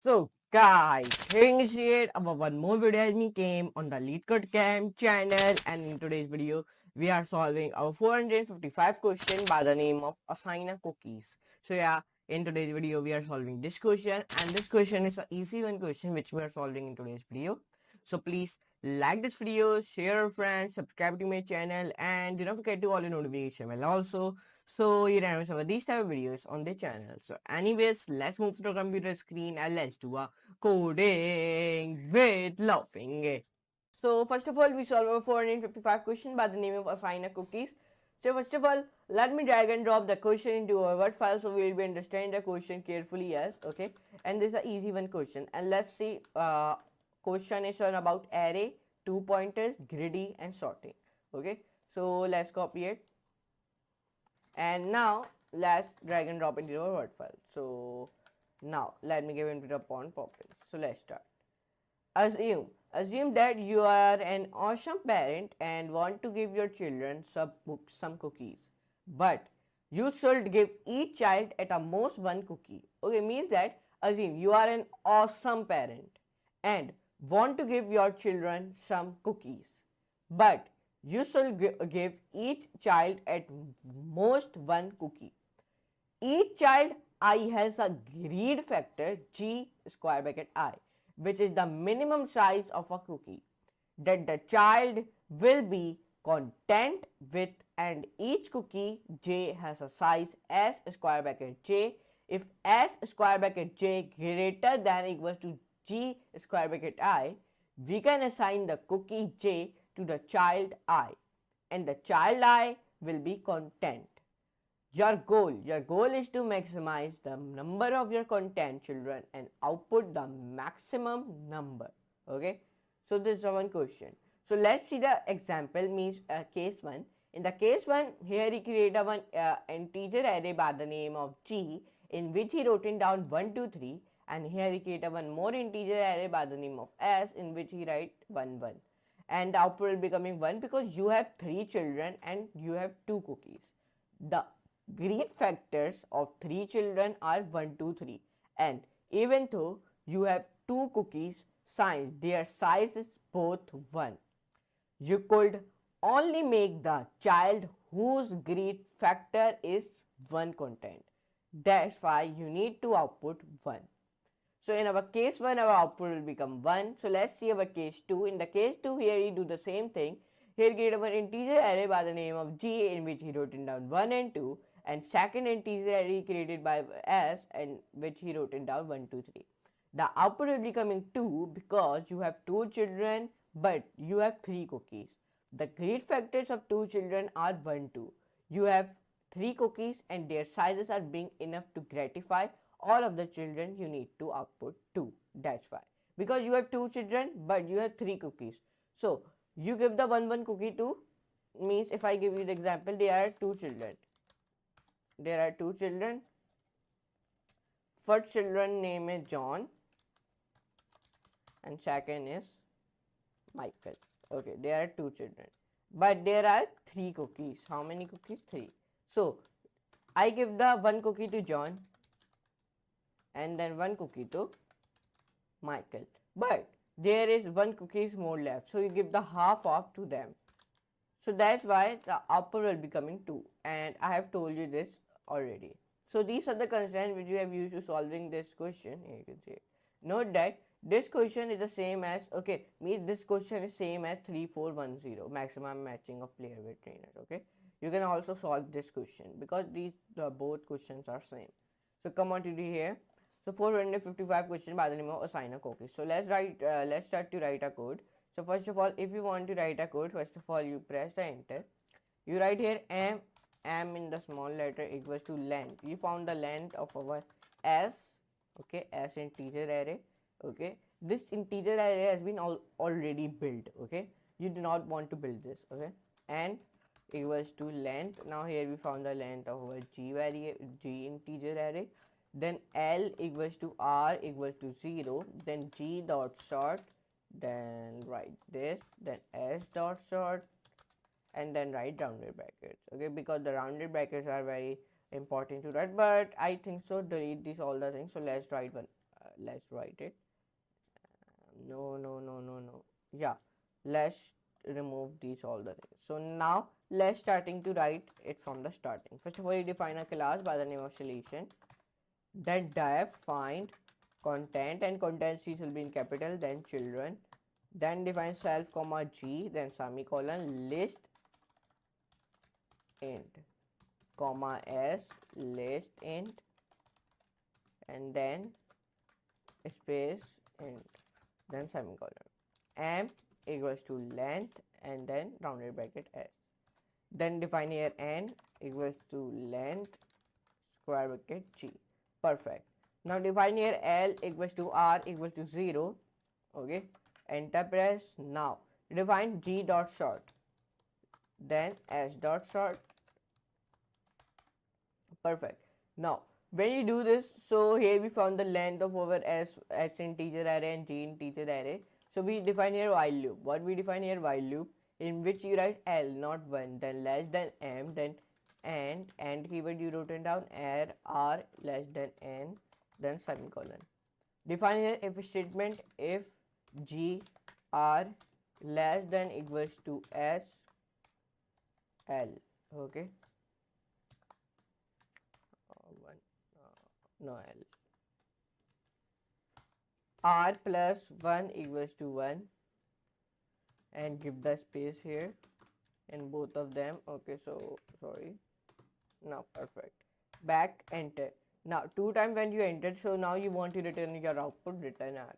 So guys, things here our one more video has me came on the LeetCode Cam channel, and in today's video we are solving our 455 question by the name of assign a cookies. So yeah, in today's video we are solving this question, and this question is an easy one question which we are solving in today's video. So please like this video, share with friends, subscribe to my channel, and do not forget to all the notification bell also, so you don't miss these type of videos on the channel. So anyways, let's move to the computer screen and let's do a coding with laughing. So first of all, we solve a 455 question by the name of assign a cookies. So first of all, let me drag and drop the question into our Word file, so we will be understanding the question carefully as okay. And this is an easy one question. And let's see, question is on about array, 2 pointers, greedy, and sorting. Okay. So let's copy it, and now let's drag and drop into our Word file. So now let me give input upon pop-in. So let's start. Assume that you are an awesome parent and want to give your children some cookies, but you should give each child at a most one cookie. Okay, means that assume you are an awesome parent and want to give your children some cookies, but you should give each child at most one cookie. Each child I has a greed factor g square bracket I, which is the minimum size of a cookie that the child will be content with, and each cookie j has a size s square bracket j. If s square bracket j greater than or equals to g square bracket I, we can assign the cookie j to the child I, and the child I will be content. Your goal is to maximize the number of your content children and output the maximum number. Okay, so this is one question. So let's see the example, means case 1. In the case 1, here he created one integer array by the name of g, in which he wrote in down 1 2 3, and here he created one more integer array by the name of s, in which he write 1 1, and the output will be coming 1 because you have 3 children and you have 2 cookies. The greed factors of 3 children are 1 2 3, and even though you have 2 cookies, their size is both 1. You could only make the child whose greed factor is 1 content. That's why you need to output 1. So in our case 1, our output will become 1. So let's see our case 2. In the case 2, here we do the same thing. Here create one integer array by the name of g, in which he wrote in down 1 and 2, and second integer array created by s, and which he wrote in down 1 2 3. The output will be coming 2 because you have 2 children but you have 3 cookies. The greed factors of 2 children are 1 2. You have 3 cookies and their sizes are being enough to gratify all of the children. You need to output 2. That's why, because you have 2 children but you have 3 cookies. So you give the 1 1 cookie to, means if I give you the example, there are 2 children. First children name is John and second is Michael. Okay, there are 2 children but there are 3 cookies. How many cookies? 3. So I give the 1 cookie to John and then 1 cookie to Michael, but there is 1 cookies more left, so you give the half of to them. So that's why the output will be coming 2, and I have told you this already. So these are the constraints which we have used to solving this question. Here you can see it. Note that this question is the same as, okay, means this question is same as 3410, maximum matching of player with trainers. Okay, you can also solve this question because the both questions are same. So come on to the here. So 455 question by the name of assign a cookie. So let's start to write a code. So first of all, if you want to write a code, first of all you press the enter. You write here m in the small letter equals to length. You found the length of our s, okay, s integer array. Okay, this integer array has been already built. Okay, you do not want to build this. Okay, and equals to length. Now here we found the length of our g integer array. Then L equals to R equals to 0, then G dot sort, then write this, then S dot sort, and then write rounded brackets. Okay, because the rounded brackets are very important to write, but I think so delete these all the things. So let's write one. let's write it. No. Yeah, let's remove these all the things. So now let's starting to write it from the starting. First of all, you define a class by the name of solution. Then def find content, and content C will be in capital, then children. Then define self comma G, then semicolon, list int comma S, list int, and then space int, then semicolon. M equals to length, and then rounded bracket S. Then define here n equals to length square bracket G. Perfect. Now define here L equals to R equals to 0. Okay. Enter press. Now define G dot sort, then S dot sort. Perfect. Now when you do this, so here we found the length of our S integer array and G integer array. So we define here while loop. What we define here? While loop, in which you write L, not 1, then less than M, then and keyword you wrote it down, R less than N, then semicolon. Define here if statement if G R less than equals to S L. Okay. No L. R plus 1 equals to 1, and give the space here in both of them. Okay, so sorry. Now perfect. Back, enter. Now 2 times when you entered, so now you want to return your output, return R.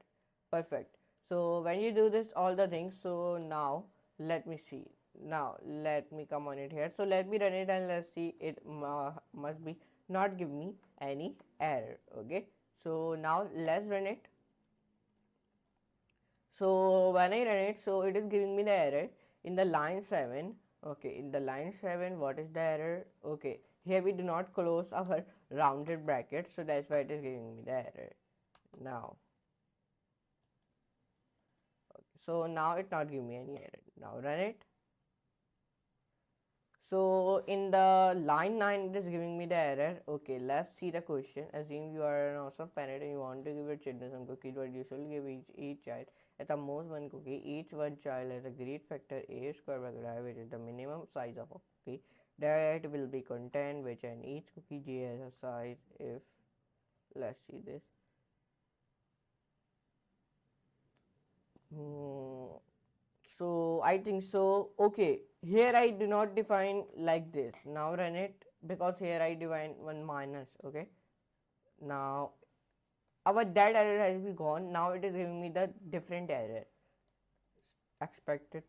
Perfect. So when you do this all the things, so now let me see. Now let me come on it here. So let me run it and let's see. It must be not give me any error. Okay, so now let's run it. So when I run it, so it is giving me the error in the line 7. Okay, in the line 7, what is the error? Okay, here we do not close our rounded bracket, so that's why it is giving me the error. Now, okay, so now it not give me any error. Now run it. So in the line 9, it is giving me the error. Okay, let's see the question. Assume you are an awesome parent and you want to give your children some cookies, but you should give each child at the most 1 cookie. Each one child has a great factor A square bracket I, which is the minimum size of a cookie. That will be content, which and each cookie J has a size if, let's see this. So I think so. Okay, here I do not define like this. Now run it, because here I define 1 minus. Okay, now our that error has been gone. Now it is giving me the different error expected.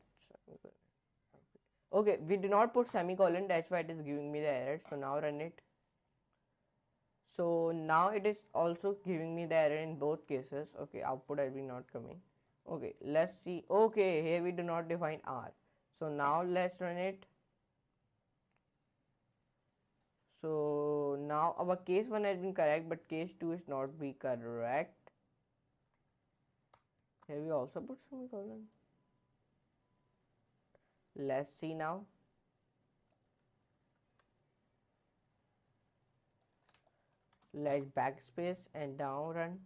Okay, we do not put semicolon, that's why it is giving me the error. So now run it. So now it is also giving me the error in both cases. Okay, output has been not coming. Okay, let's see. Okay, here we do not define R. So now let's run it. So now our case 1 has been correct, but case 2 is not be correct. Here we also put semicolon. Let's see now. Let's backspace and down run.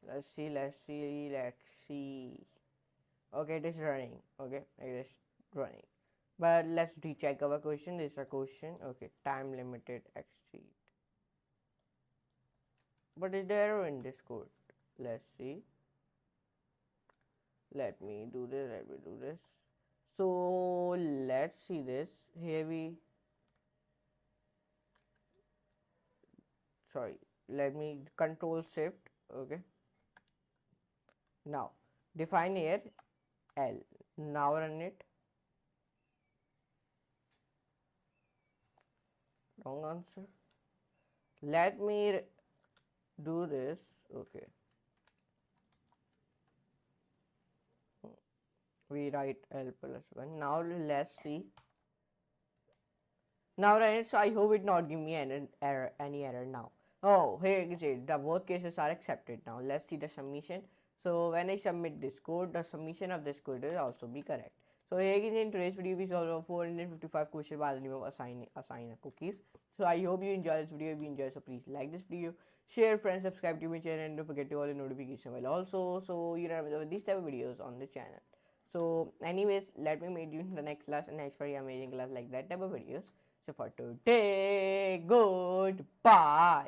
Let's see. Okay, it is running. Okay, it is running. But let's recheck our question. This is a question. Okay, time limited exceed. What is the error in this code? Let's see. Let me do this. So let's see this. Here we, sorry, let me control shift. Okay, now define here L. Now run it. Wrong answer. Let me do this. Okay, we write L plus 1. Now let's see. Now run it. So I hope it not give me any error now. Oh, here is it. The both cases are accepted. Now let's see the submission. So when I submit this code, the submission of this code will also be correct. So here in today's video we solved 455 questions by the name of assign cookies. So I hope you enjoy this video. If you enjoy, so please like this video, share, friends, subscribe to my channel, and don't forget to all the notification bell also, so you don't miss these type of videos on the channel. So anyways, let me meet you in the next class and next very amazing class like that type of videos. So for today, goodbye.